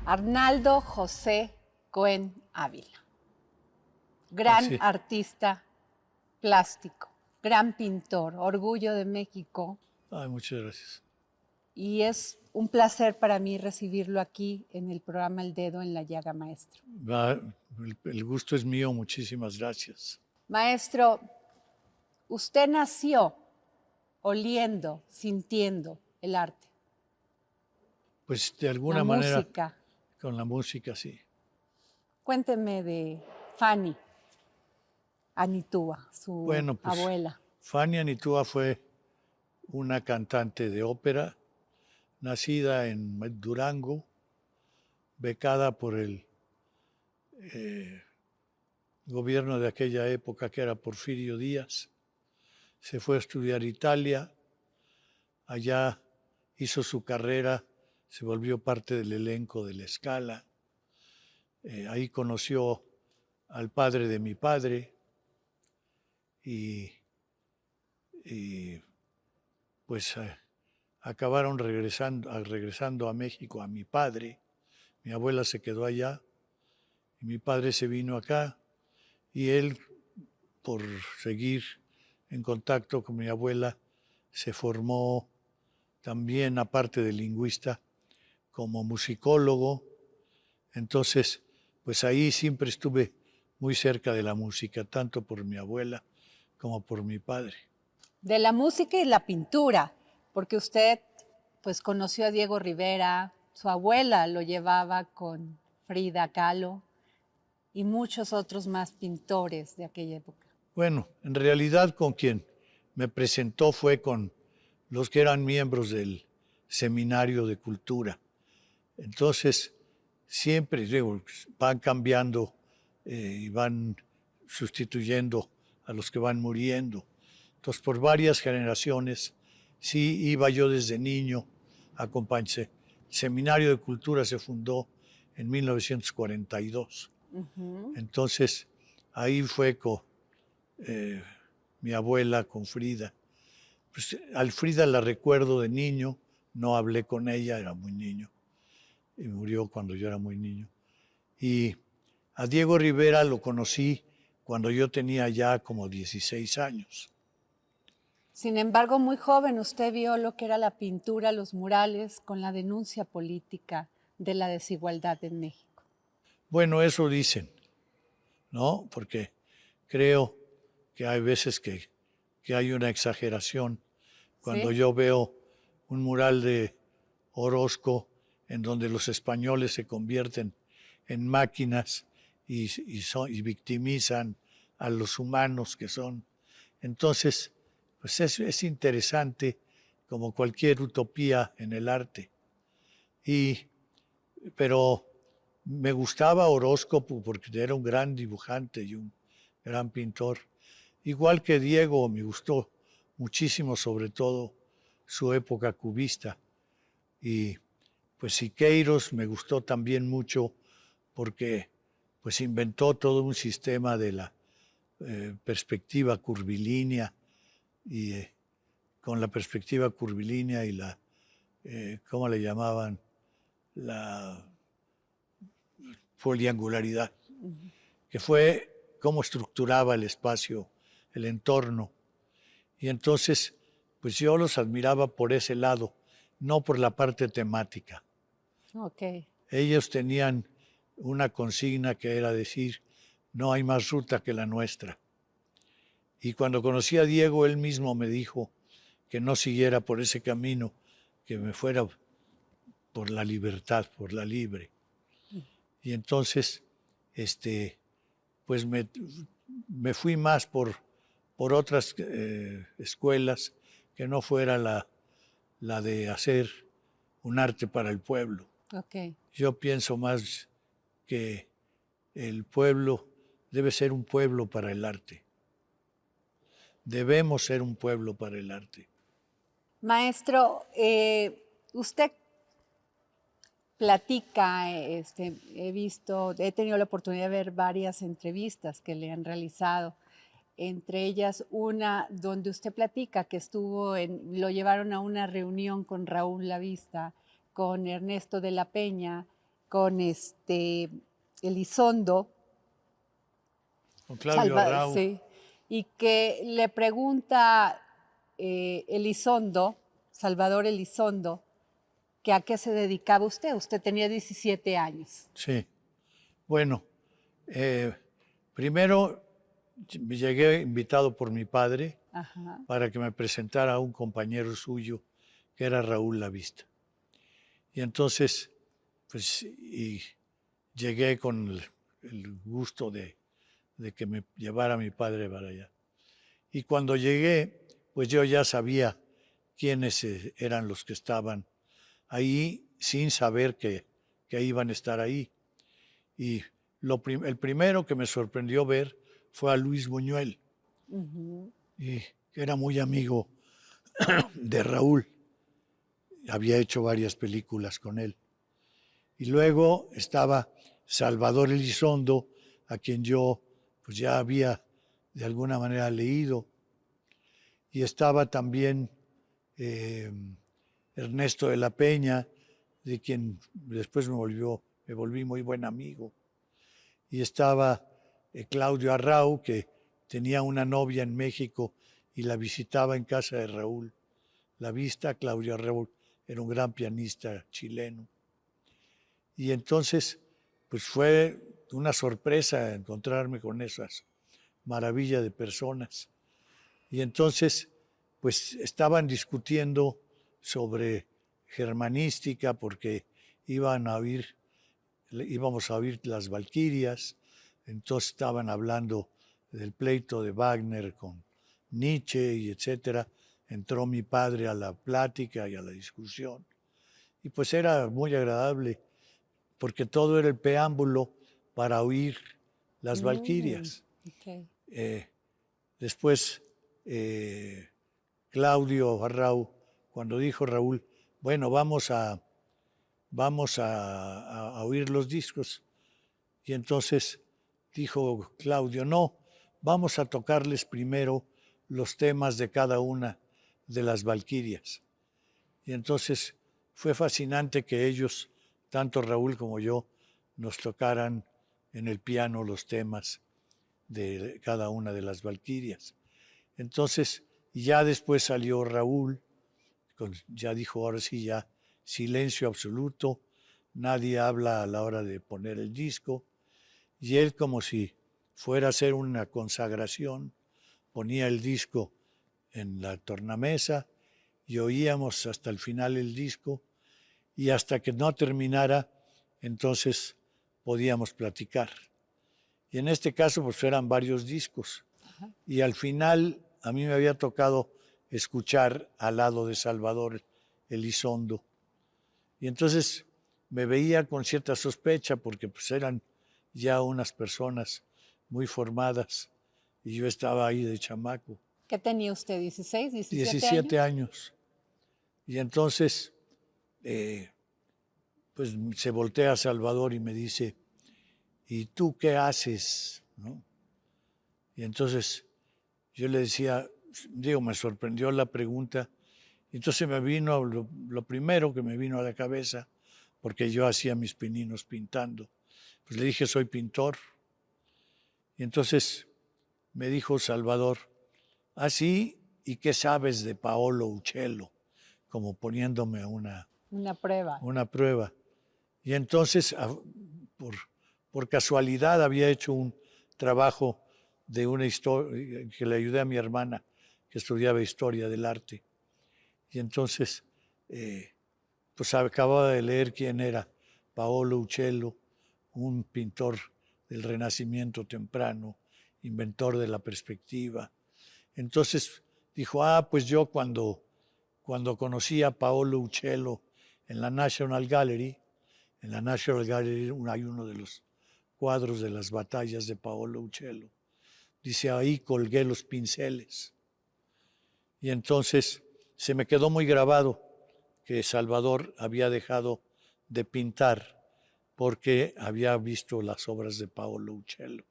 Arnaldo José Cohen Ávila, gran artista plástico, gran pintor, orgullo de México. Ay, muchas gracias. Y es un placer para mí recibirlo aquí en el programa El Dedo en la Llaga, maestro. El gusto es mío, muchísimas gracias. Maestro, usted nació oliendo, sintiendo el arte. Pues de alguna manera, música. Con la música, sí. Cuénteme de Fanny Anitúa, su abuela. Fanny Anitúa fue una cantante de ópera, nacida en Durango, becada por el gobierno de aquella época, que era Porfirio Díaz. Se fue a estudiar a Italia, allá hizo su carrera, se volvió parte del elenco de La Scala. Ahí conoció al padre de mi padre y pues acabaron regresando a México a mi padre. Mi abuela se quedó allá y mi padre se vino acá, y él, por seguir en contacto con mi abuela, se formó también, aparte de lingüista, como musicólogo. Entonces, pues ahí siempre estuve muy cerca de la música, tanto por mi abuela como por mi padre. De la música y la pintura, porque usted pues conoció a Diego Rivera, su abuela lo llevaba con Frida Kahlo y muchos otros más pintores de aquella época. Bueno, en realidad con quien me presentó fue con los que eran miembros del Seminario de Cultura. Entonces, siempre van cambiando y van sustituyendo a los que van muriendo. Entonces, por varias generaciones, sí iba yo desde niño a acompañarse. El Seminario de Cultura se fundó en 1942. Entonces, ahí fue con mi abuela, con Frida. Pues, al Frida la recuerdo de niño, no hablé con ella, era muy niño, y murió cuando yo era muy niño. Y a Diego Rivera lo conocí cuando yo tenía ya como 16 años. Sin embargo, muy joven usted vio lo que era la pintura, los murales, con la denuncia política de la desigualdad en México. Bueno, eso dicen, ¿no? Porque creo que hay veces que hay una exageración. Cuando yo veo un mural de Orozco en donde los españoles se convierten en máquinas y victimizan a los humanos que son. Entonces, pues es interesante, como cualquier utopía en el arte. Pero me gustaba Orozco porque era un gran dibujante y un gran pintor. Igual que Diego, me gustó muchísimo, sobre todo su época cubista. Y pues Siqueiros me gustó también mucho porque pues inventó todo un sistema de la perspectiva curvilínea, y con la perspectiva curvilínea y la, ¿cómo le llamaban? La poliangularidad, que fue cómo estructuraba el espacio, el entorno. Y entonces, pues yo los admiraba por ese lado, no por la parte temática. Okay. Ellos tenían una consigna que era decir, no hay más ruta que la nuestra. Y cuando conocí a Diego, él mismo me dijo que no siguiera por ese camino, que me fuera por la libertad, por la libre. Y entonces, pues me fui más por otras escuelas, que no fuera la de hacer un arte para el pueblo. Okay. Yo pienso más que el pueblo debe ser un pueblo para el arte. Debemos ser un pueblo para el arte. Maestro, usted platica, he tenido la oportunidad de ver varias entrevistas que le han realizado, entre ellas una donde usted platica que lo llevaron a una reunión con Raúl Lavista, con Ernesto de la Peña, con Elizondo, Con Claudio Arrau. sí, y que le pregunta Elizondo, Salvador Elizondo, que a qué se dedicaba usted. Usted tenía 17 años. Sí. Bueno, primero me llegué invitado por mi padre Ajá. para que me presentara a un compañero suyo que era Raúl Lavista. Y entonces, pues, y llegué con el gusto de que me llevara mi padre para allá. Y cuando llegué, pues yo ya sabía quiénes eran los que estaban ahí sin saber que iban a estar ahí. Y el primero que me sorprendió ver fue a Luis Buñuel, y que era muy amigo de Raúl. Había hecho varias películas con él. Y luego estaba Salvador Elizondo, a quien yo pues ya había de alguna manera leído. Y estaba también Ernesto de la Peña, de quien después me volví muy buen amigo. Y estaba Claudio Arrau, que tenía una novia en México y la visitaba en casa de Raúl Lavista. Claudio Arrau era un gran pianista chileno. Y entonces, pues fue una sorpresa encontrarme con esas maravillas de personas. Y entonces, pues estaban discutiendo sobre germanística porque íbamos a oír las Valquirias. Entonces estaban hablando del pleito de Wagner con Nietzsche y etcétera. Entró mi padre a la plática y a la discusión. Y pues era muy agradable porque todo era el preámbulo para oír las Valquirias. Okay. Después, Claudio Arrau, cuando dijo Raúl, bueno, vamos a oír los discos. Y entonces dijo Claudio, no, vamos a tocarles primero los temas de cada una de las Valquirias. Y entonces fue fascinante que ellos, tanto Raúl como yo, nos tocaran en el piano los temas de cada una de las Valquirias. Entonces, ya después salió Raúl, ya dijo, ahora sí, ya silencio absoluto, nadie habla a la hora de poner el disco, y él, como si fuera a hacer una consagración, ponía el disco en la tornamesa y oíamos hasta el final el disco, y hasta que no terminara, entonces podíamos platicar. Y en este caso, pues eran varios discos. Y al final, a mí me había tocado escuchar al lado de Salvador Elizondo. Y entonces me veía con cierta sospecha porque pues eran ya unas personas muy formadas y yo estaba ahí de chamaco. ¿Qué tenía usted? ¿16, 17 17 años? años. Y entonces, pues se voltea a Salvador y me dice, ¿y tú qué haces? ¿No? Y entonces yo le decía, me sorprendió la pregunta. Entonces me vino, lo primero que me vino a la cabeza, porque yo hacía mis pininos pintando, pues le dije, soy pintor. Y entonces me dijo Salvador, ¿sí? ¿Y qué sabes de Paolo Uccello? Como poniéndome una prueba. Una prueba. Y entonces, por casualidad, había hecho un trabajo de una historia que le ayudé a mi hermana, que estudiaba historia del arte. Y entonces, pues acababa de leer quién era Paolo Uccello, un pintor del Renacimiento temprano, inventor de la perspectiva. Entonces dijo, pues yo cuando conocí a Paolo Uccello en la National Gallery hay uno de los cuadros de las batallas de Paolo Uccello. Dice, ahí colgué los pinceles. Y entonces se me quedó muy grabado que Salvador había dejado de pintar porque había visto las obras de Paolo Uccello.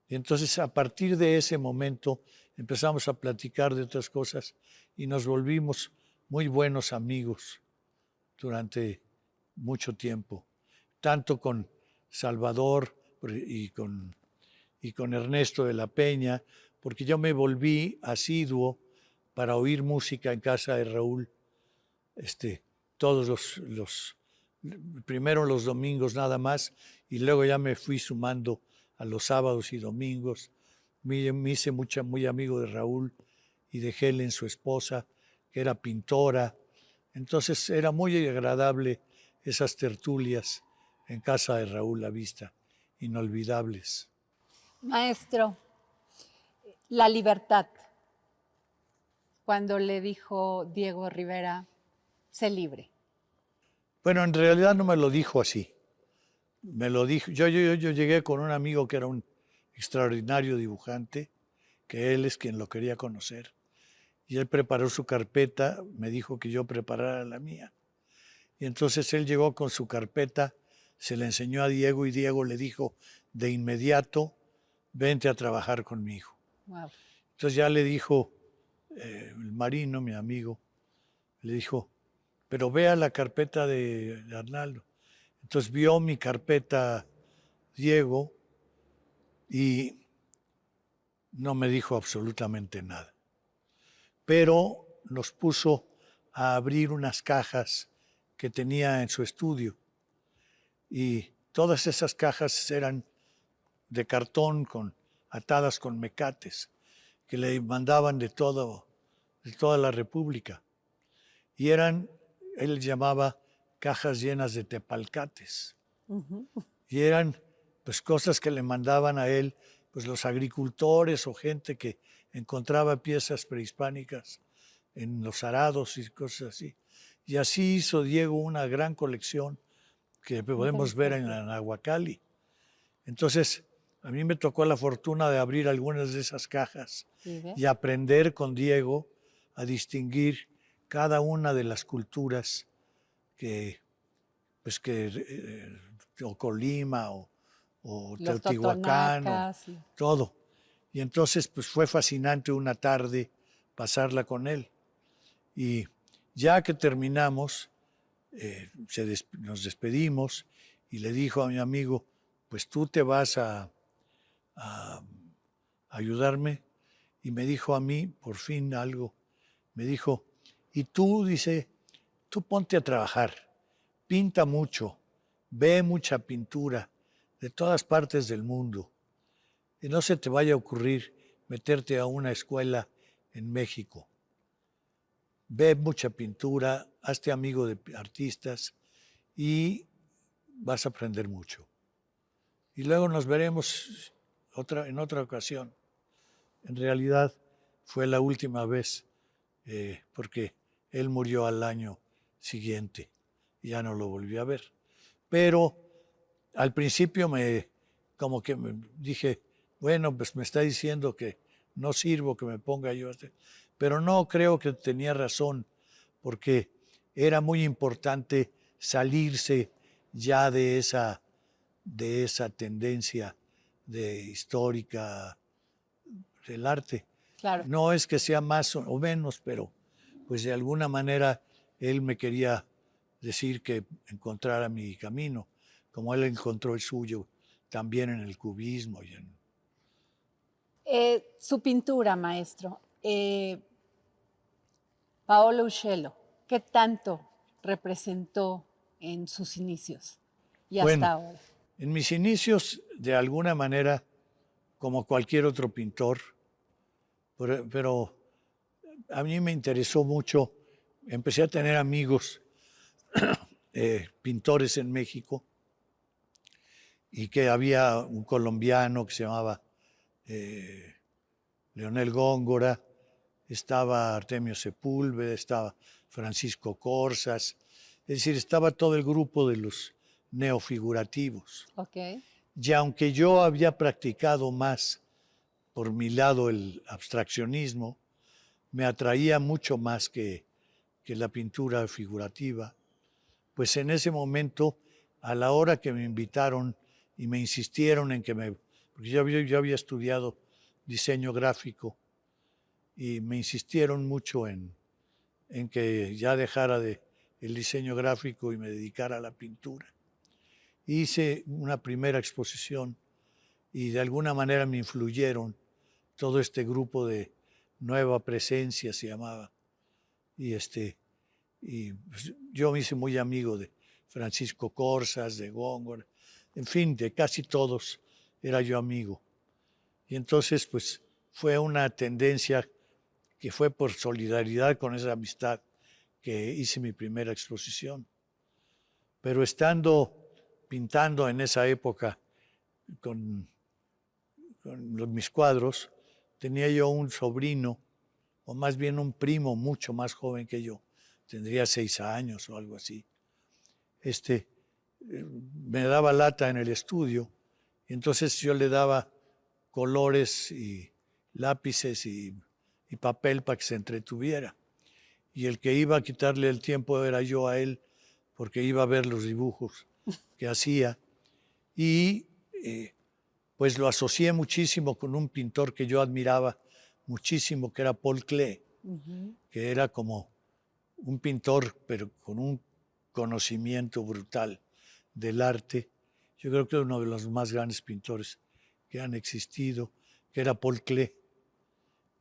Y entonces a partir de ese momento empezamos a platicar de otras cosas y nos volvimos muy buenos amigos durante mucho tiempo. tanto con Salvador y con Ernesto de la Peña, porque yo me volví asiduo para oír música en casa de Raúl, todos primero los domingos nada más, y luego ya me fui sumando a los sábados y domingos. Me hice muy amigo de Raúl y de Helen, su esposa, que era pintora. Entonces era muy agradable esas tertulias en casa de Raúl La Vista, inolvidables. Maestro, la libertad. Cuando le dijo Diego Rivera, sé libre. Bueno, en realidad no me lo dijo así. Me lo dijo. Yo llegué con un amigo que era un extraordinario dibujante, que él es quien lo quería conocer. Y él preparó su carpeta, me dijo que yo preparara la mía. Y entonces él llegó con su carpeta, se la enseñó a Diego y Diego le dijo de inmediato, vente a trabajar conmigo. Wow. Entonces ya le dijo el Marino, mi amigo, le dijo, pero vea la carpeta de Arnaldo. Entonces vio mi carpeta Diego y no me dijo absolutamente nada. Pero nos puso a abrir unas cajas que tenía en su estudio. Y todas esas cajas eran de cartón atadas con mecates que le mandaban de toda la República. Y él llamaba cajas llenas de tepalcates. Y eran pues cosas que le mandaban a él pues los agricultores o gente que encontraba piezas prehispánicas en los arados y cosas así. Y así hizo Diego una gran colección que podemos ver en la Nahuacalli. Entonces, a mí me tocó la fortuna de abrir algunas de esas cajas y aprender con Diego a distinguir cada una de las culturas o Colima o Teotihuacán, todo. Y entonces, pues fue fascinante una tarde pasarla con él. Y ya que terminamos, nos despedimos y le dijo a mi amigo, pues tú te vas a ayudarme. Y me dijo a mí, por fin algo, me dijo, y tú, dice, tú ponte a trabajar, pinta mucho, ve mucha pintura de todas partes del mundo. Y no se te vaya a ocurrir meterte a una escuela en México. Ve mucha pintura, hazte amigo de artistas y vas a aprender mucho. Y luego nos veremos en otra ocasión. En realidad fue la última vez porque él murió al año siguiente y ya no lo volví a ver. Pero al principio como que me dije, bueno, pues me está diciendo que no sirvo, que me ponga yo a hacer. Pero no, creo que tenía razón, porque era muy importante salirse ya de esa tendencia histórica del arte. Claro. No es que sea más o menos, pero pues de alguna manera él me quería decir que encontrara mi camino, como él encontró el suyo también en el cubismo. Su pintura, maestro. Paolo Uccello, ¿qué tanto representó en sus inicios y hasta ahora? En mis inicios, de alguna manera, como cualquier otro pintor, pero a mí me interesó mucho, empecé a tener amigos pintores en México y que había un colombiano que se llamaba Leonel Góngora, estaba Artemio Sepúlveda, estaba Francisco Corsas, es decir, estaba todo el grupo de los neofigurativos. Okay. Y aunque yo había practicado más por mi lado el abstraccionismo, me atraía mucho más que la pintura figurativa, pues en ese momento, a la hora que me invitaron y me insistieron en porque yo había estudiado diseño gráfico y me insistieron mucho en que ya dejara el diseño gráfico y me dedicara a la pintura. hice una primera exposición y de alguna manera me influyeron todo este grupo de Nueva Presencia, se llamaba. Y pues, yo me hice muy amigo de Francisco Corsas, de Góngora, en fin, de casi todos era yo amigo. Y entonces, pues, fue una tendencia que fue por solidaridad con esa amistad que hice mi primera exposición. Pero estando pintando en esa época con mis cuadros, tenía yo un sobrino, o más bien un primo mucho más joven que yo, tendría 6 años o algo así. Me daba lata en el estudio, y entonces yo le daba colores y lápices y papel para que se entretuviera. Y el que iba a quitarle el tiempo era yo a él, porque iba a ver los dibujos que hacía. Y pues lo asocié muchísimo con un pintor que yo admiraba muchísimo, que era Paul Klee, que era como un pintor, pero con un conocimiento brutal del arte. Yo creo que es uno de los más grandes pintores que han existido, que era Paul Klee.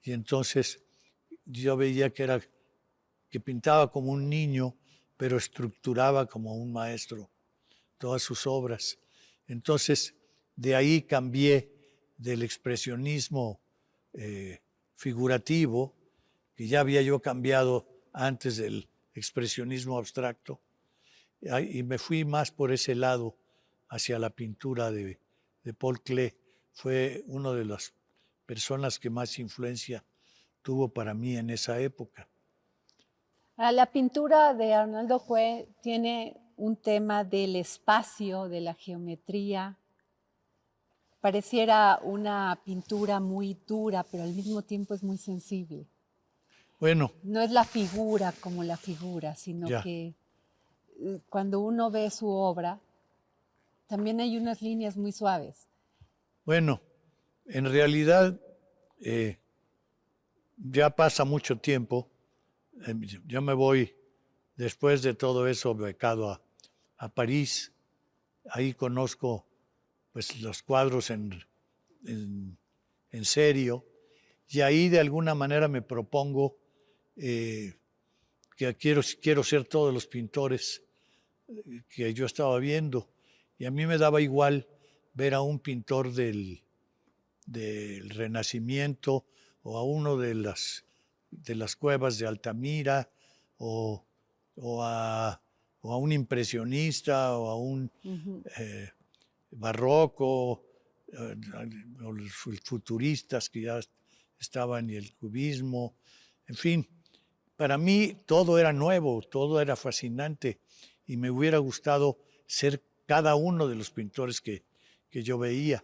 Y entonces yo veía que pintaba como un niño, pero estructuraba como un maestro todas sus obras. Entonces, de ahí cambié del expresionismo figurativo, que ya había yo cambiado antes del expresionismo abstracto, y me fui más por ese lado hacia la pintura de Paul Klee. Fue una de las personas que más influencia tuvo para mí en esa época. La pintura de Arnaldo Cue tiene un tema del espacio, de la geometría. Pareciera una pintura muy dura, pero al mismo tiempo es muy sensible. Bueno. No es la figura como la figura, sino ya. que cuando uno ve su obra, también hay unas líneas muy suaves. Bueno, en realidad ya pasa mucho tiempo. Yo me voy después de todo eso becado a París. Ahí conozco pues, los cuadros en serio, y ahí de alguna manera me propongo que quiero ser todos los pintores que yo estaba viendo, y a mí me daba igual ver a un pintor del Renacimiento o a uno de las cuevas de Altamira o a un impresionista o a un barroco, o los futuristas que ya estaban, y el cubismo, en fin. Para mí todo era nuevo, todo era fascinante, y me hubiera gustado ser cada uno de los pintores que yo veía.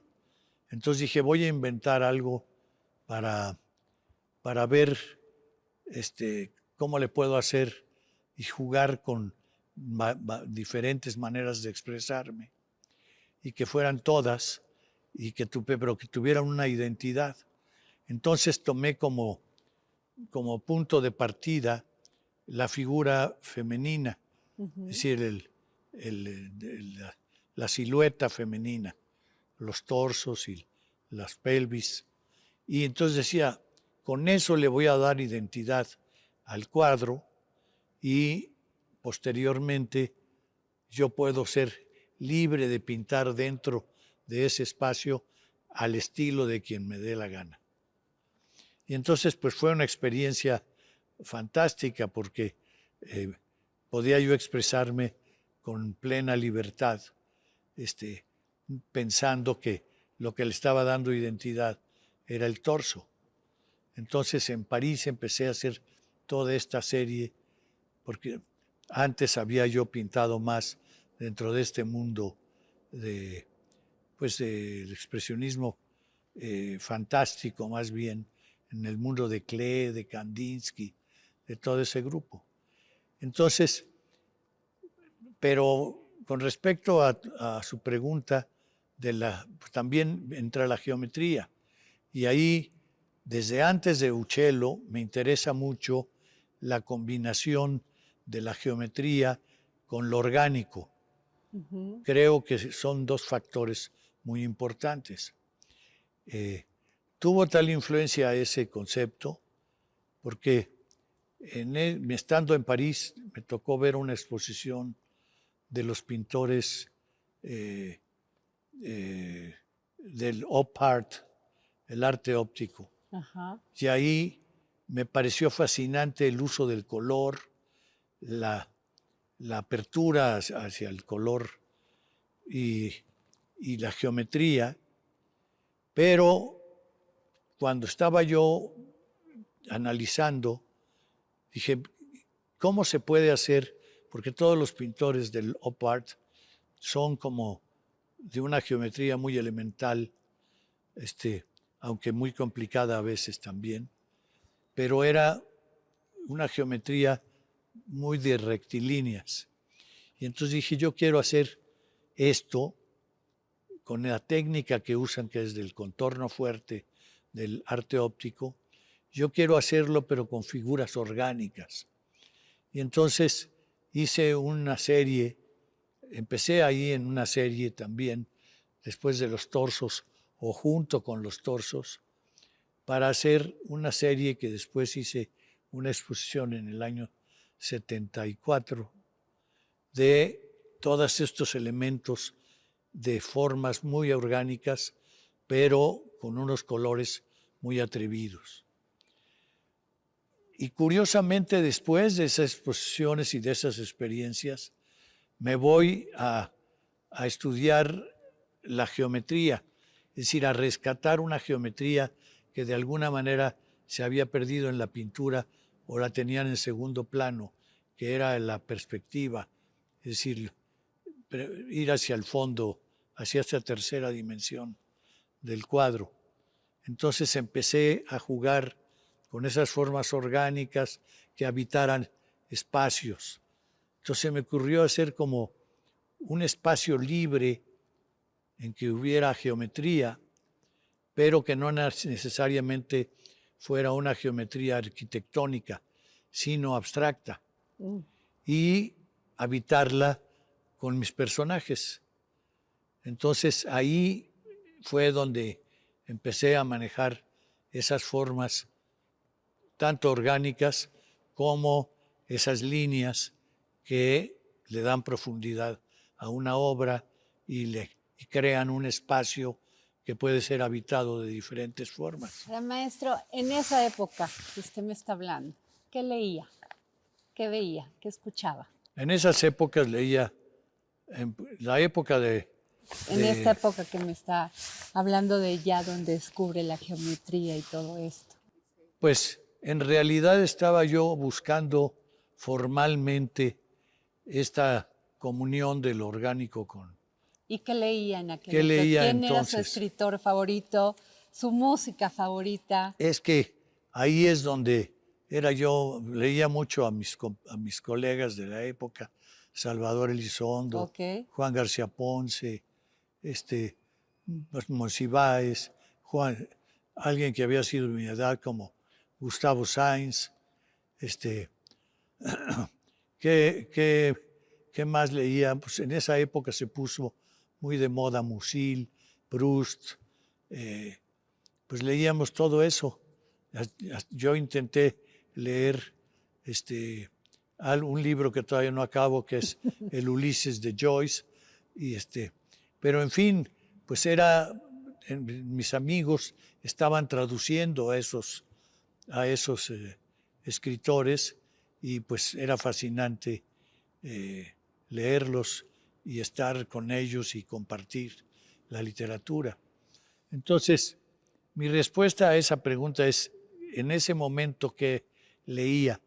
Entonces dije, voy a inventar algo para ver cómo le puedo hacer y jugar con diferentes maneras de expresarme, y que fueran todas, pero que tuvieran una identidad. Entonces tomé como punto de partida la figura femenina, es decir, la silueta femenina, los torsos y las pelvis. Y entonces decía, con eso le voy a dar identidad al cuadro, y posteriormente yo puedo ser libre de pintar dentro de ese espacio al estilo de quien me dé la gana. Y entonces pues fue una experiencia fantástica, porque podía yo expresarme con plena libertad, pensando que lo que le estaba dando identidad era el torso. Entonces en París empecé a hacer toda esta serie, porque antes había yo pintado más dentro de este mundo del expresionismo fantástico, más bien en el mundo de Klee, de Kandinsky, de todo ese grupo. Entonces, pero con respecto a su pregunta, pues también entra la geometría, y ahí desde antes de Uccello me interesa mucho la combinación de la geometría con lo orgánico. creo que son dos factores muy importantes. Tuvo tal influencia ese concepto porque estando en París me tocó ver una exposición de los pintores del op art, el arte óptico. Ajá. Y ahí me pareció fascinante el uso del color, la apertura hacia el color y la geometría, pero cuando estaba yo analizando, dije, ¿cómo se puede hacer? Porque todos los pintores del op art son como de una geometría muy elemental, aunque muy complicada a veces también, pero era una geometría muy de rectilíneas. Y entonces dije, yo quiero hacer esto con la técnica que usan, que es del contorno fuerte, del arte óptico. Yo quiero hacerlo, pero con figuras orgánicas. Y entonces hice una serie, empecé ahí en una serie también, después de los torsos o junto con los torsos, para hacer una serie que después hice una exposición en el año 74 de todos estos elementos de formas muy orgánicas, pero con unos colores muy atrevidos. Y curiosamente, después de esas exposiciones y de esas experiencias, me voy a estudiar la geometría, es decir, a rescatar una geometría que de alguna manera se había perdido en la pintura o la tenían en segundo plano, que era la perspectiva, es decir, ir hacia el fondo, hacia esta tercera dimensión del cuadro. Entonces empecé a jugar con esas formas orgánicas que habitaran espacios. Entonces me ocurrió hacer como un espacio libre en que hubiera geometría, pero que no necesariamente fuera una geometría arquitectónica, sino abstracta, y habitarla con mis personajes. Entonces ahí fue donde empecé a manejar esas formas tanto orgánicas como esas líneas que le dan profundidad a una obra y crean un espacio que puede ser habitado de diferentes formas. Ahora, maestro, en esa época que usted me está hablando, ¿qué leía? ¿Qué veía? ¿Qué escuchaba? En esas épocas leía, en la época En esta época que me está hablando de ya donde descubre la geometría y todo esto. pues en realidad estaba yo buscando formalmente esta comunión de lo orgánico con... ¿Y qué leía en aquel ¿Qué entonces? leía ¿Quién era su entonces? escritor favorito? ¿Su música favorita? Es que ahí es donde leía mucho a mis colegas de la época, Salvador Elizondo, Ok. Juan García Ponce, Monsiváis, alguien que había sido de mi edad como Gustavo Sainz, ¿qué más leía? Pues en esa época se puso muy de moda Musil, Proust, pues leíamos todo eso. Yo intenté leer un libro que todavía no acabo, que es el Ulises de Joyce, pero en fin, pues mis amigos estaban traduciendo a esos escritores y pues era fascinante leerlos y estar con ellos y compartir la literatura. Entonces, mi respuesta a esa pregunta es, en ese momento que leía,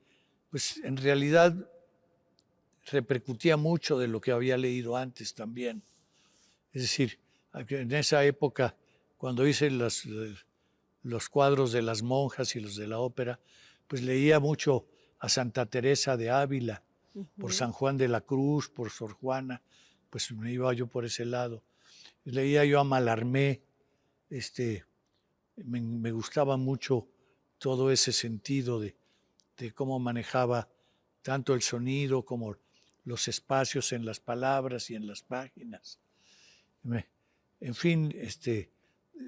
pues en realidad repercutía mucho de lo que había leído antes también. Es decir, en esa época, cuando hice los cuadros de las monjas y los de la ópera, pues leía mucho a Santa Teresa de Ávila, por San Juan de la Cruz, por Sor Juana, pues me iba yo por ese lado. Leía yo a Mallarmé, me gustaba mucho todo ese sentido de cómo manejaba tanto el sonido como los espacios en las palabras y en las páginas. En fin,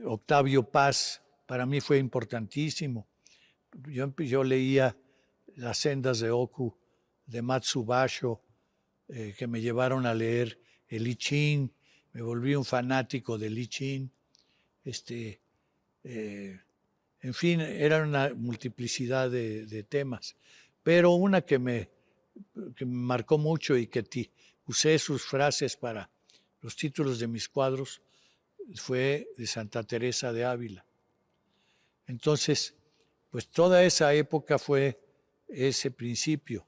Octavio Paz para mí fue importantísimo. Yo leía Las sendas de Oku de Matsubasho, que me llevaron a leer el I Ching, me volví un fanático del I Ching. En fin, era una multiplicidad de temas, pero una que me marcó mucho y que usé sus frases para los títulos de mis cuadros fue de Santa Teresa de Ávila. Entonces, pues toda esa época fue ese principio.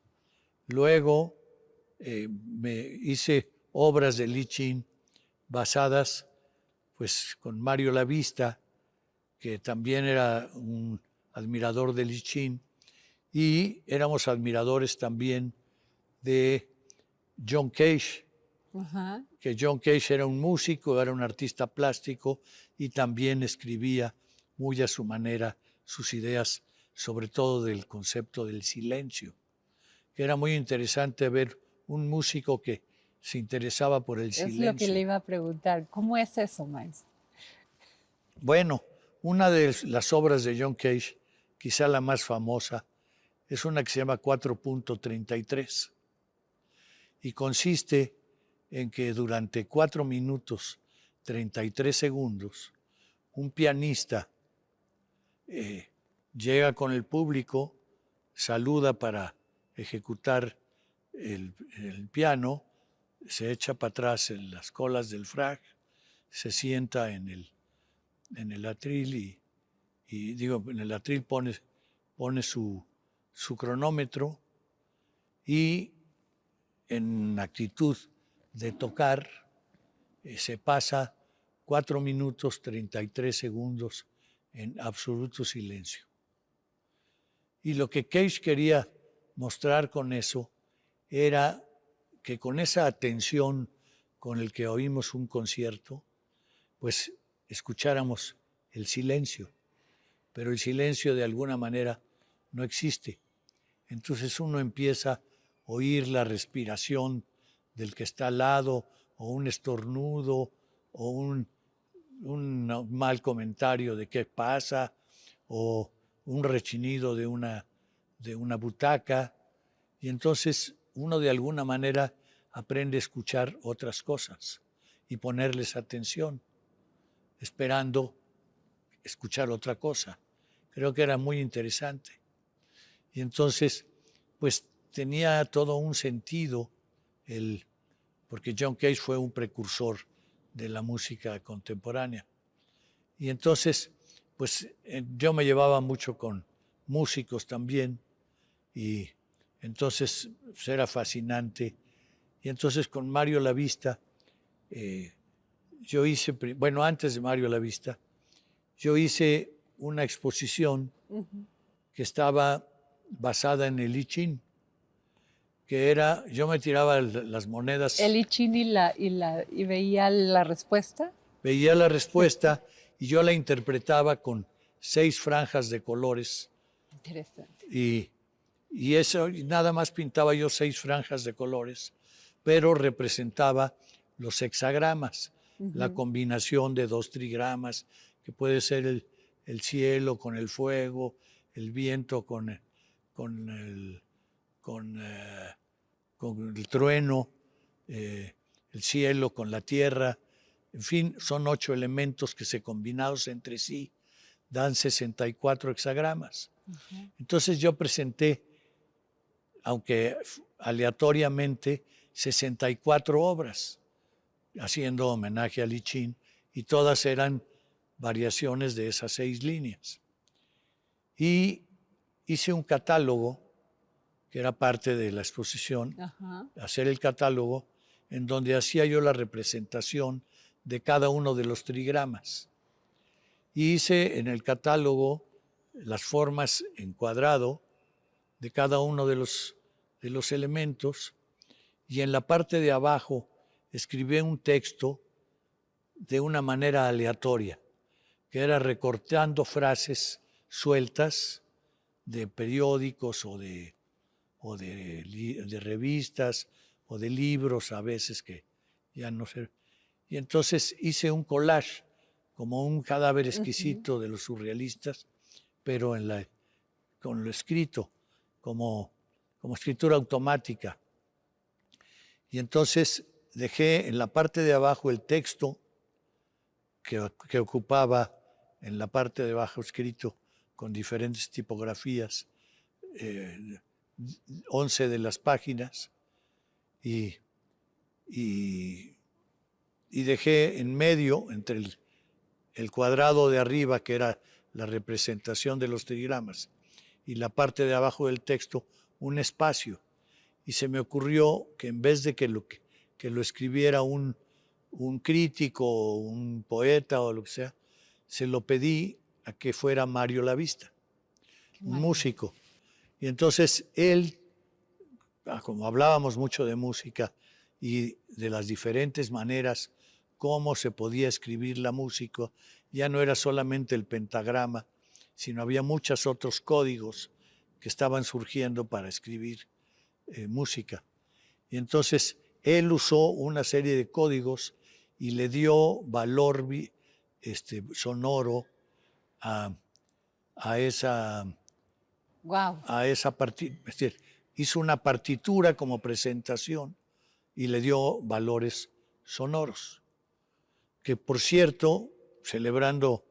Luego me hice obras de Li Qin basadas pues con Mario Lavista, que también era un admirador de Li Qin, y éramos admiradores también de John Cage, que John Cage era un músico, era un artista plástico y también escribía muy a su manera sus ideas, sobre todo del concepto del silencio, que era muy interesante ver un músico que se interesaba por el silencio. Es lo que le iba a preguntar, ¿cómo es eso, maestro? Bueno, una de las obras de John Cage, quizá la más famosa, es una que se llama 4.33 y consiste en que durante 4 minutos 33 segundos un pianista llega con el público, saluda para ejecutar el piano, se echa para atrás en las colas del frag, se sienta en el atril en el atril pone su cronómetro y en actitud de tocar se pasa 4 minutos 33 segundos en absoluto silencio. Y lo que Cage quería mostrar con eso era que con esa atención con el que oímos un concierto, pues escucháramos el silencio, pero el silencio de alguna manera no existe. Entonces uno empieza a oír la respiración del que está al lado, o un estornudo, o un mal comentario de qué pasa, o un rechinido de una butaca, y entonces uno de alguna manera aprende a escuchar otras cosas y ponerles atención, esperando escuchar otra cosa. Creo que era muy interesante. Y entonces, pues tenía todo un sentido, porque John Cage fue un precursor de la música contemporánea. Y entonces, pues yo me llevaba mucho con músicos también, y entonces pues, era fascinante. Y entonces con Mario Lavista, yo hice, bueno, antes de Mario Lavista, yo hice una exposición que estaba basada en el I Ching, que era, yo me tiraba las monedas. ¿El I Ching y veía la respuesta? Veía la respuesta y yo la interpretaba con 6 franjas de colores. Interesante. Y eso, nada más pintaba yo 6 franjas de colores, pero representaba los hexagramas, la combinación de 2 trigramas, que puede ser el cielo con el fuego, el viento con el trueno, el cielo con la tierra. En fin, son 8 elementos que combinados entre sí dan 64 hexagramas. Entonces yo presenté, aunque aleatoriamente, 64 obras, haciendo homenaje a Li Qin, y todas eran variaciones de esas 6 líneas. Y hice un catálogo, que era parte de la exposición, hacer el catálogo, en donde hacía yo la representación de cada uno de los trigramas. Y hice en el catálogo las formas en cuadrado de cada uno de los elementos, y en la parte de abajo escribí un texto de una manera aleatoria, que era recortando frases sueltas de periódicos o de revistas o de libros a veces que ya no sé. Y entonces hice un collage, como un cadáver exquisito de los surrealistas, pero con lo escrito, como escritura automática. Y entonces dejé en la parte de abajo el texto que ocupaba en la parte de abajo escrito con diferentes tipografías, 11 de las páginas, y dejé en medio, entre el cuadrado de arriba, que era la representación de los trigramas, y la parte de abajo del texto, un espacio. Y se me ocurrió que en vez de que lo escribiera un crítico, un poeta o lo que sea, se lo pedí a que fuera Mario Lavista, un músico. Y entonces él, como hablábamos mucho de música y de las diferentes maneras cómo se podía escribir la música, ya no era solamente el pentagrama, sino había muchos otros códigos que estaban surgiendo para escribir música. Y entonces él usó una serie de códigos y le dio valor sonoro a esa Wow. partitura. Es decir, hizo una partitura como presentación y le dio valores sonoros. Que por cierto, celebrando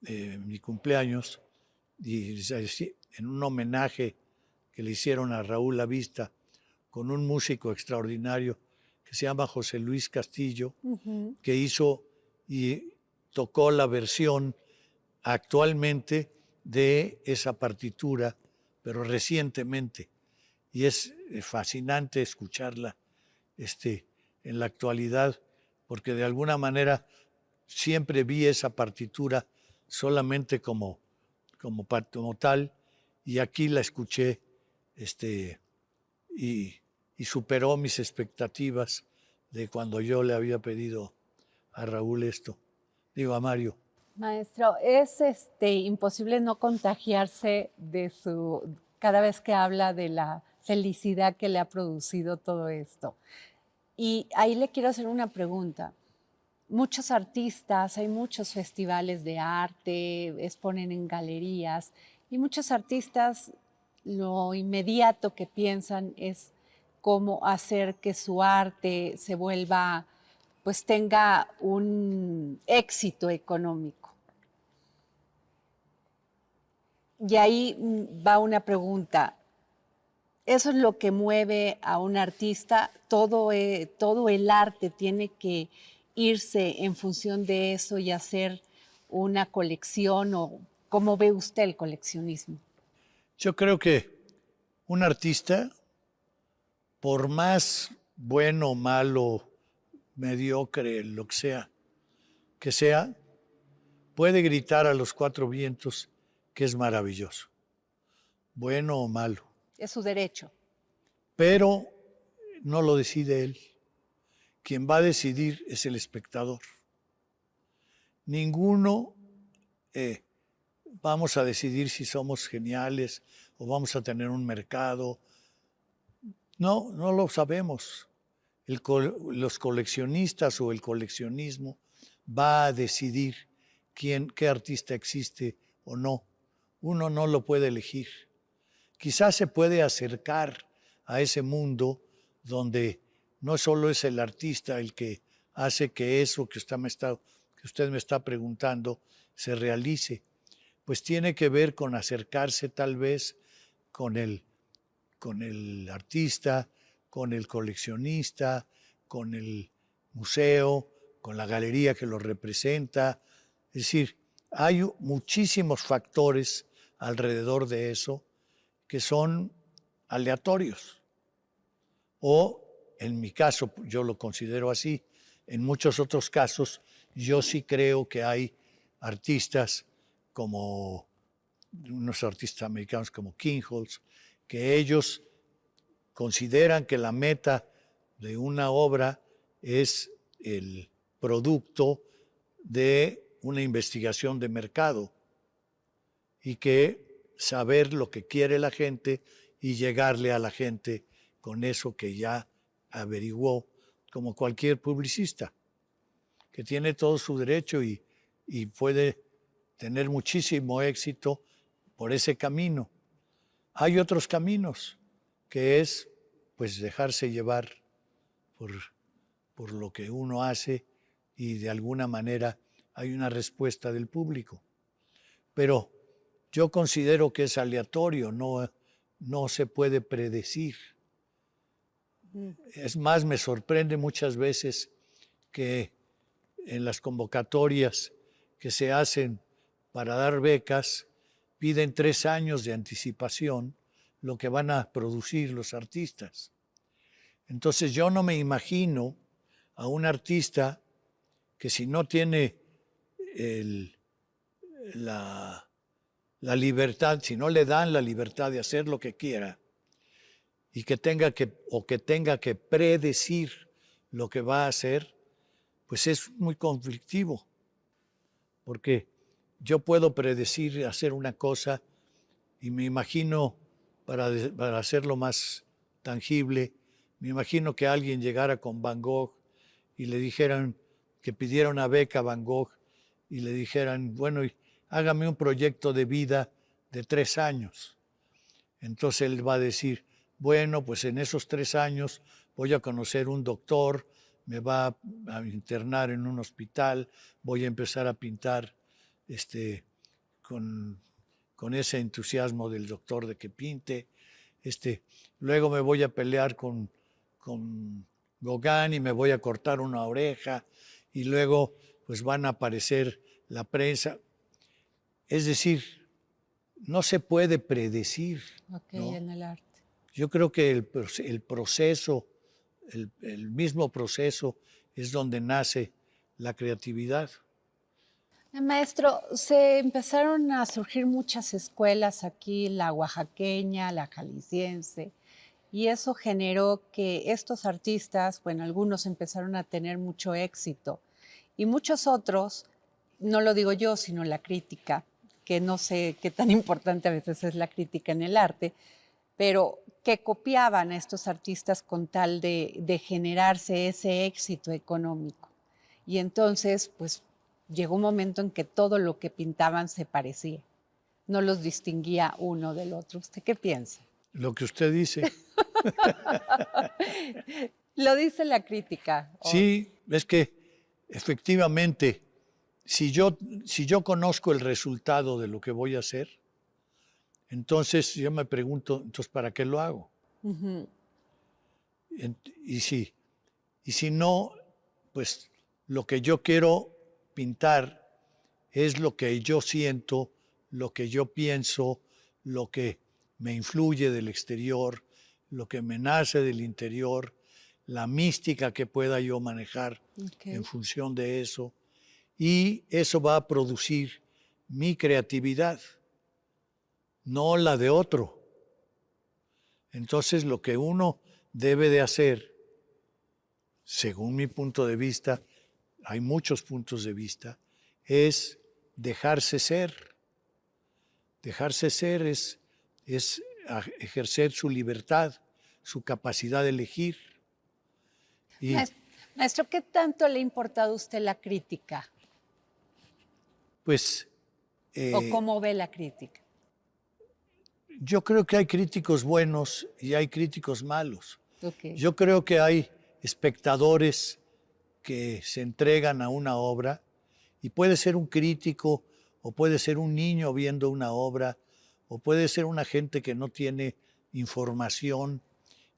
mi cumpleaños, y en un homenaje que le hicieron a Raúl Lavista con un músico extraordinario que se llama José Luis Castillo, que hizo y tocó la versión actualmente de esa partitura, pero recientemente. Y es fascinante escucharla en la actualidad, porque de alguna manera siempre vi esa partitura solamente como tal, y aquí la escuché y superó mis expectativas de cuando yo le había pedido a Raúl esto. Digo, a Mario. Maestro, es imposible no contagiarse de cada vez que habla de la felicidad que le ha producido todo esto. Y ahí le quiero hacer una pregunta. Muchos artistas, hay muchos festivales de arte, exponen en galerías, y muchos artistas lo inmediato que piensan es cómo hacer que su arte se vuelva, pues tenga un éxito económico. Y ahí va una pregunta. ¿Eso es lo que mueve a un artista? ¿Todo el arte tiene que irse en función de eso y hacer una colección? ¿O cómo ve usted el coleccionismo? Yo creo que un artista, por más bueno, malo, mediocre, lo que sea, puede gritar a los cuatro vientos que es maravilloso, bueno o malo. Es su derecho. Pero no lo decide él. Quien va a decidir es el espectador. Ninguno vamos a decidir si somos geniales o vamos a tener un mercado. No, no lo sabemos. Los coleccionistas o el coleccionismo va a decidir qué artista existe o no. Uno no lo puede elegir. Quizás se puede acercar a ese mundo donde no solo es el artista el que hace que eso que usted me está preguntando se realice, pues tiene que ver con acercarse tal vez con el artista, con el coleccionista, con el museo, con la galería que lo representa. Es decir, hay muchísimos factores alrededor de eso que son aleatorios. O, en mi caso, yo lo considero así. En muchos otros casos, yo sí creo que hay artistas como unos artistas americanos como Kingholz, que ellos consideran que la meta de una obra es el producto de una investigación de mercado y que saber lo que quiere la gente y llegarle a la gente con eso que ya averiguó, como cualquier publicista, que tiene todo su derecho y puede tener muchísimo éxito por ese camino. Hay otros caminos, que es pues dejarse llevar por lo que uno hace y de alguna manera hay una respuesta del público. Pero yo considero que es aleatorio, no se puede predecir. Es más, me sorprende muchas veces que en las convocatorias que se hacen para dar becas, piden 3 años de anticipación lo que van a producir los artistas. Entonces yo no me imagino a un artista que si no tiene la libertad, si no le dan la libertad de hacer lo que quiera y que tenga que predecir lo que va a hacer, pues es muy conflictivo, porque yo puedo predecir hacer una cosa y me imagino, para hacerlo más tangible, me imagino que alguien llegara con Van Gogh y le dijeran, que pidiera una beca a Van Gogh y le dijeran, bueno, hágame un proyecto de vida de 3 años. Entonces él va a decir, bueno, pues en esos 3 años voy a conocer un doctor, me va a internar en un hospital, voy a empezar a pintar con ese entusiasmo del doctor de que pinte. Luego me voy a pelear con Gauguin y me voy a cortar una oreja y luego pues van a aparecer la prensa. Es decir, no se puede predecir. Ok, ¿no? en el arte. Yo creo que el proceso, el mismo proceso es donde nace la creatividad. Maestro, se empezaron a surgir muchas escuelas aquí, la oaxaqueña, la jalisciense, y eso generó que estos artistas, bueno, algunos empezaron a tener mucho éxito y muchos otros, no lo digo yo, sino la crítica, que no sé qué tan importante a veces es la crítica en el arte, pero que copiaban a estos artistas con tal de generarse ese éxito económico. Y entonces, pues, llegó un momento en que todo lo que pintaban se parecía. No los distinguía uno del otro. ¿Usted qué piensa? Lo que usted dice. Lo dice la crítica. Sí, es que efectivamente, si yo conozco el resultado de lo que voy a hacer, entonces yo me pregunto, entonces, ¿para qué lo hago? Uh-huh. Y si no, pues lo que yo quiero pintar es lo que yo siento, lo que yo pienso, lo que me influye del exterior, lo que me nace del interior, la mística que pueda yo manejar en función de eso. Y eso va a producir mi creatividad, no la de otro. Entonces lo que uno debe de hacer, según mi punto de vista, hay muchos puntos de vista, es dejarse ser. Dejarse ser es ejercer su libertad, su capacidad de elegir. Y Maestro, ¿qué tanto le ha importado a usted la crítica? pues ¿O cómo ve la crítica? yo creo que hay críticos buenos y hay críticos malos. Okay. Yo creo que hay espectadores que se entregan a una obra y puede ser un crítico o puede ser un niño viendo una obra o puede ser una gente que no tiene información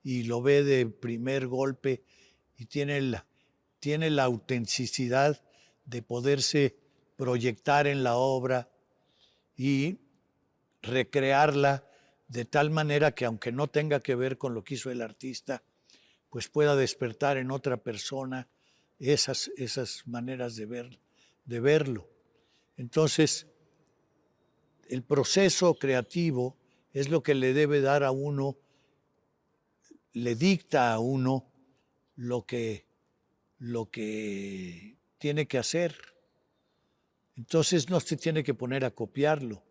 y lo ve de primer golpe y tiene la autenticidad de poderse proyectar en la obra y recrearla de tal manera que aunque no tenga que ver con lo que hizo el artista, pues pueda despertar en otra persona esas maneras de verlo. Entonces, el proceso creativo es lo que le debe dar a uno, le dicta a uno lo que tiene que hacer. Entonces no se tiene que poner a copiarlo.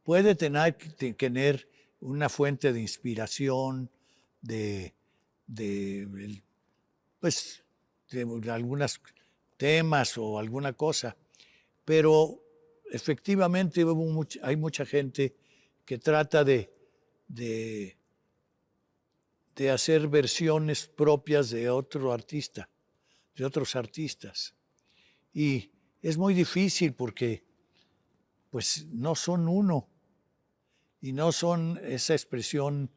Puede tener una fuente de inspiración, de de, pues, de algunos temas o alguna cosa, pero efectivamente hay mucha gente que trata de hacer versiones propias de otro artista, de otros artistas. Y es muy difícil porque pues no son uno y no son esa expresión.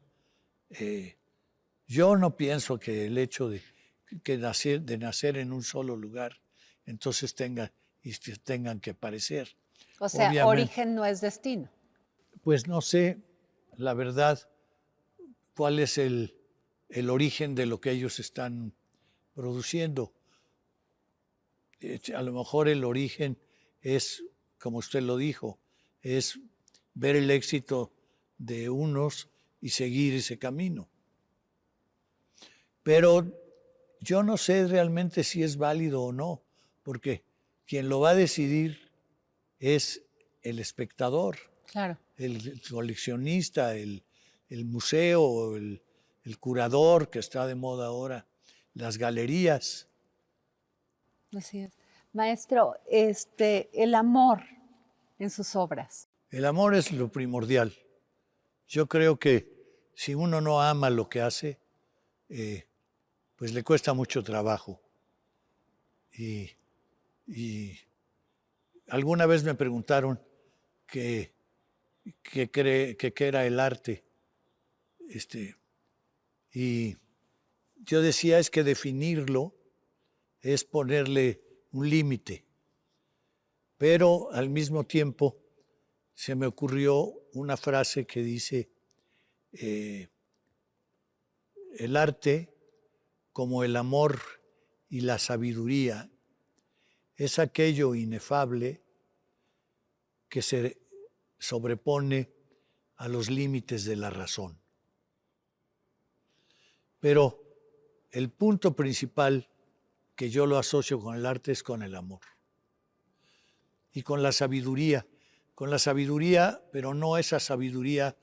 Yo no pienso que el hecho de nacer en un solo lugar, entonces tengan que parecer. O sea, Obviamente, origen no es destino. pues no sé, la verdad, cuál es el origen de lo que ellos están produciendo. A lo mejor el origen es, como usted lo dijo, es ver el éxito de unos y seguir ese camino. Pero yo no sé realmente si es válido o no, porque quien lo va a decidir es el espectador, Claro. el coleccionista, el museo, el curador que está de moda ahora, las galerías. Así es. Maestro, el amor en sus obras. El amor es lo primordial. Yo creo que si uno no ama lo que hace, pues le cuesta mucho trabajo. Y alguna vez me preguntaron qué era el arte. Y yo decía es que definirlo es ponerle un límite. Pero al mismo tiempo se me ocurrió una frase que dice, el arte, como el amor y la sabiduría, es aquello inefable que se sobrepone a los límites de la razón. Pero el punto principal que yo lo asocio con el arte es con el amor y con la sabiduría, pero no esa sabiduría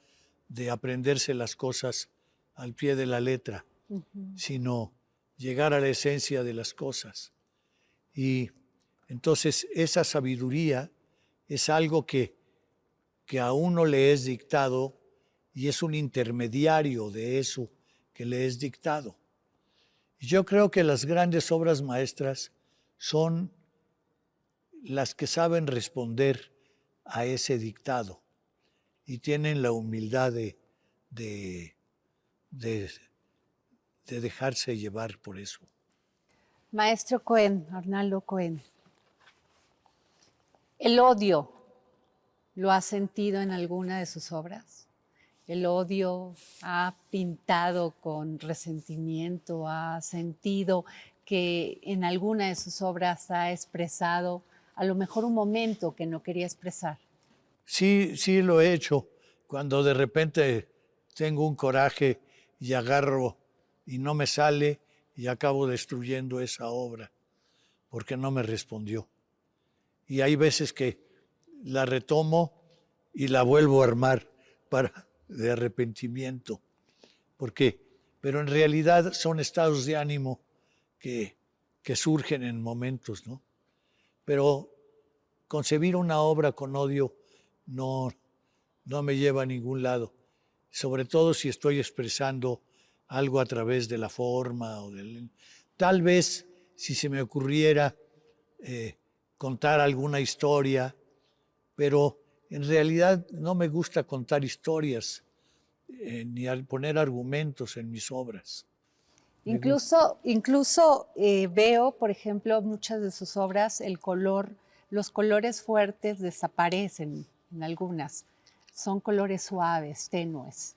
de aprenderse las cosas al pie de la letra, sino llegar a la esencia de las cosas. Y entonces esa sabiduría es algo que a uno le es dictado y es un intermediario de eso que le es dictado. Y yo creo que las grandes obras maestras son las que saben responder a ese dictado y tienen la humildad de dejarse llevar por eso. Maestro Cohen, Arnaldo Cohen, ¿el odio lo ha sentido en alguna de sus obras? ¿El odio ha pintado con resentimiento? ¿Ha sentido que en alguna de sus obras ha expresado a lo mejor un momento que no quería expresar? Sí, sí lo he hecho. Cuando de repente tengo un coraje y agarro y no me sale y acabo destruyendo esa obra porque no me respondió. Y hay veces que la retomo y la vuelvo a armar de arrepentimiento. Pero en realidad son estados de ánimo que surgen en momentos, ¿no? Pero concebir una obra con odio no me lleva a ningún lado, sobre todo si estoy expresando algo a través de la forma tal vez si se me ocurriera contar alguna historia, pero en realidad no me gusta contar historias ni poner argumentos en mis obras. Incluso veo, por ejemplo, muchas de sus obras, los colores fuertes desaparecen en algunas. Son colores suaves, tenues.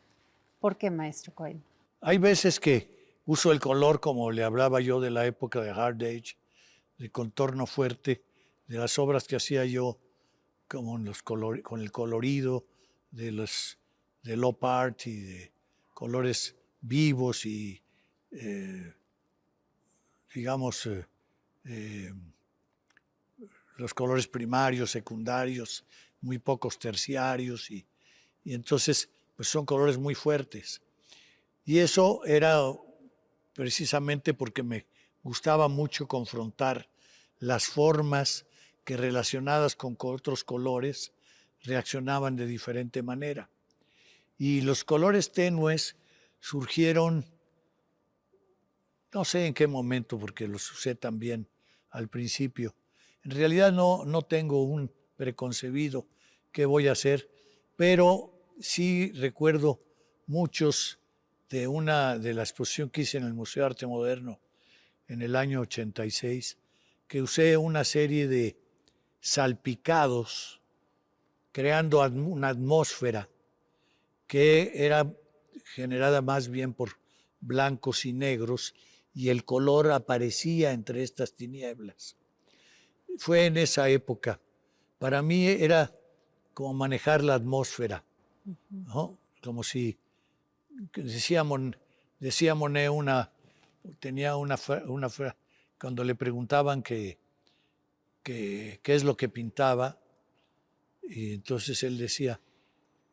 ¿Por qué, maestro Cohen? Hay veces que uso el color, como le hablaba yo de la época de Hard Age, de contorno fuerte, de las obras que hacía yo con el colorido del op art y de colores vivos y digamos los colores primarios, secundarios, muy pocos terciarios y entonces pues son colores muy fuertes. Y eso era precisamente porque me gustaba mucho confrontar las formas que relacionadas con otros colores reaccionaban de diferente manera. Y los colores tenues surgieron, no sé en qué momento, porque los usé también al principio. En realidad no tengo un preconcebido qué voy a hacer, pero sí recuerdo muchos de la exposición que hice en el Museo de Arte Moderno en el año 86, que usé una serie de salpicados creando una atmósfera que era generada más bien por blancos y negros, y el color aparecía entre estas tinieblas. Fue en esa época. Para mí era como manejar la atmósfera, ¿no? Como si, decía Monet, tenía cuando le preguntaban qué es lo que pintaba, y entonces él decía,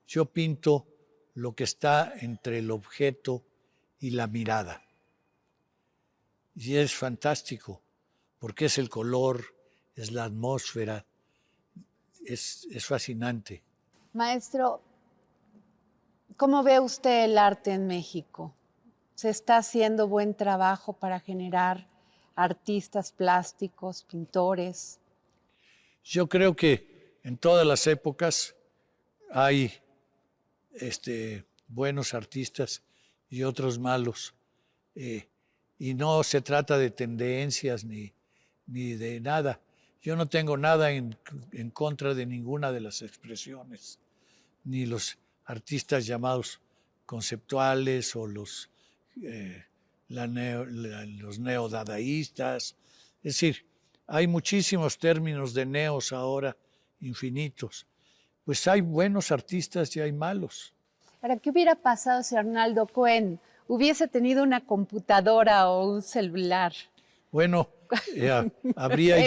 yo pinto lo que está entre el objeto y la mirada. Y es fantástico, porque es el color, es la atmósfera, es fascinante. Maestro, ¿cómo ve usted el arte en México? ¿Se está haciendo buen trabajo para generar artistas plásticos, pintores? Yo creo que en todas las épocas hay buenos artistas y otros malos. Y no se trata de tendencias ni de nada. Yo no tengo nada en contra de ninguna de las expresiones, ni los artistas llamados conceptuales o los neodadaístas. Es decir, hay muchísimos términos de neos ahora, infinitos. Pues hay buenos artistas y hay malos. Ahora, ¿qué hubiera pasado si Arnaldo Cohen hubiese tenido una computadora o un celular? Bueno, habría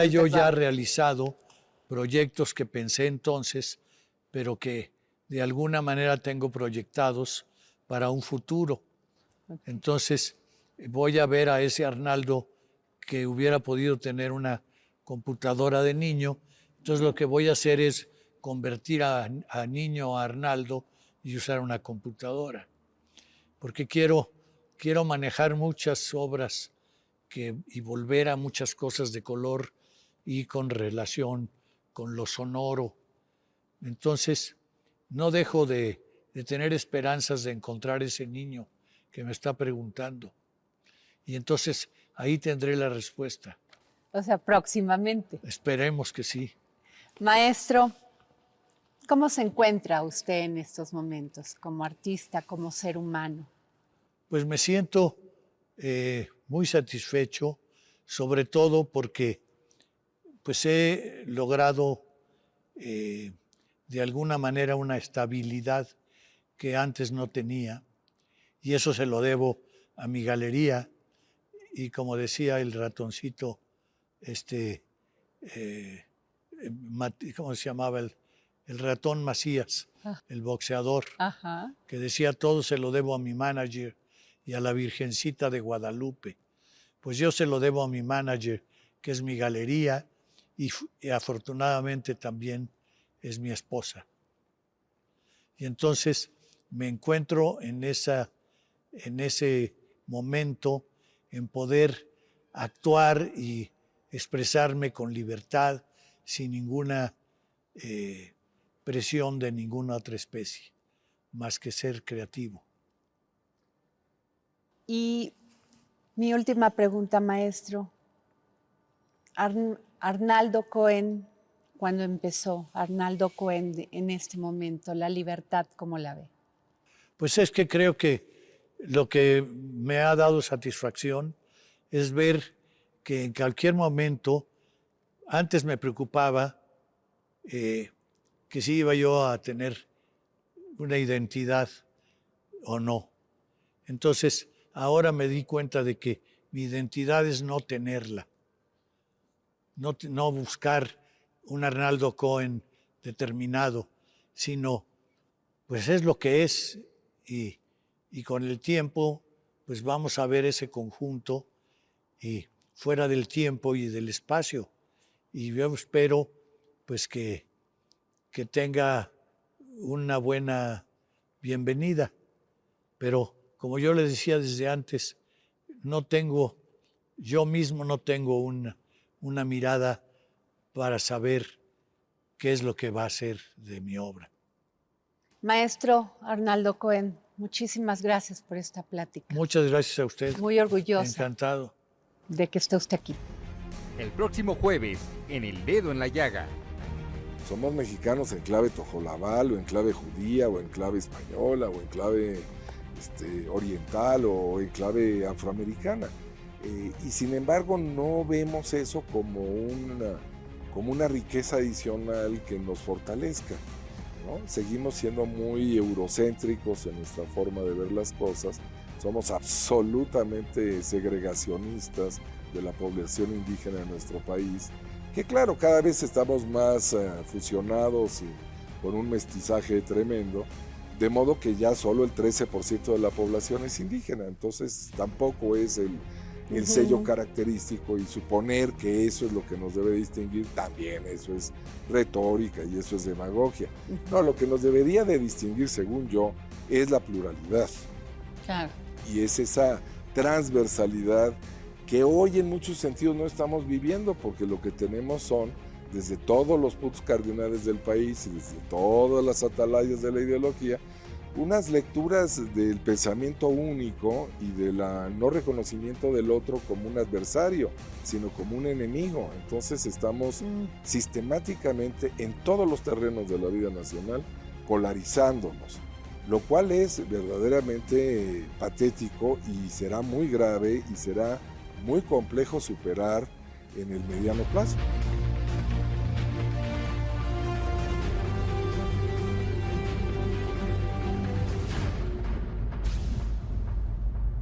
yo ya realizado proyectos que pensé entonces, pero que de alguna manera tengo proyectados para un futuro. Entonces voy a ver a ese Arnaldo que hubiera podido tener una computadora de niño. Entonces lo que voy a hacer es convertir a niño a Arnaldo y usar una computadora, porque quiero manejar muchas obras y volver a muchas cosas de color y con relación con lo sonoro. Entonces no dejo de tener esperanzas de encontrar ese niño que me está preguntando. Y entonces ahí tendré la respuesta. O sea, próximamente. Esperemos que sí. Maestro, ¿cómo se encuentra usted en estos momentos como artista, como ser humano? Pues me siento muy satisfecho, sobre todo porque pues he logrado de alguna manera una estabilidad que antes no tenía, y eso se lo debo a mi galería. Y como decía el ratoncito, ¿cómo se llamaba? El ratón Macías, el boxeador, que decía, todo se lo debo a mi manager y a la Virgencita de Guadalupe. Pues yo se lo debo a mi manager, que es mi galería, y afortunadamente también es mi esposa. Y entonces me encuentro en ese momento en poder actuar y expresarme con libertad, sin ninguna presión de ninguna otra especie, más que ser creativo. Y mi última pregunta, maestro. Arnaldo Cohen, cuando empezó, Arnaldo Cohen en este momento, la libertad, ¿cómo la ve? Pues es que creo que lo que me ha dado satisfacción es ver que en cualquier momento, antes me preocupaba que si iba yo a tener una identidad o no. Entonces, ahora me di cuenta de que mi identidad es no tenerla, no buscar un Arnaldo Cohen determinado, sino pues es lo que es, y con el tiempo pues vamos a ver ese conjunto y fuera del tiempo y del espacio. Y yo espero pues que tenga una buena bienvenida. Pero como yo les decía desde antes, yo mismo no tengo una mirada para saber qué es lo que va a ser de mi obra. Maestro Arnaldo Cohen, muchísimas gracias por esta plática. Muchas gracias a usted. Muy orgullosa. Encantado. De que esté usted aquí. El próximo jueves, en El Dedo en la Llaga. Somos mexicanos en clave tojolabal, o en clave judía, o en clave española, o en clave oriental, o en clave afroamericana. Y sin embargo no vemos eso como una riqueza adicional que nos fortalezca, ¿no? Seguimos siendo muy eurocéntricos en nuestra forma de ver las cosas, somos absolutamente segregacionistas de la población indígena en nuestro país, que claro, cada vez estamos más fusionados y con un mestizaje tremendo, de modo que ya solo el 13% de la población es indígena, entonces tampoco es el sello característico, y suponer que eso es lo que nos debe distinguir, también eso es retórica y eso es demagogia. No, lo que nos debería de distinguir, según yo, es la pluralidad. Claro. Y es esa transversalidad que hoy en muchos sentidos no estamos viviendo, porque lo que tenemos son, desde todos los puntos cardinales del país y desde todas las atalayas de la ideología, unas lecturas del pensamiento único y del no reconocimiento del otro como un adversario, sino como un enemigo. Entonces estamos sistemáticamente en todos los terrenos de la vida nacional polarizándonos, lo cual es verdaderamente patético y será muy grave y será muy complejo superar en el mediano plazo.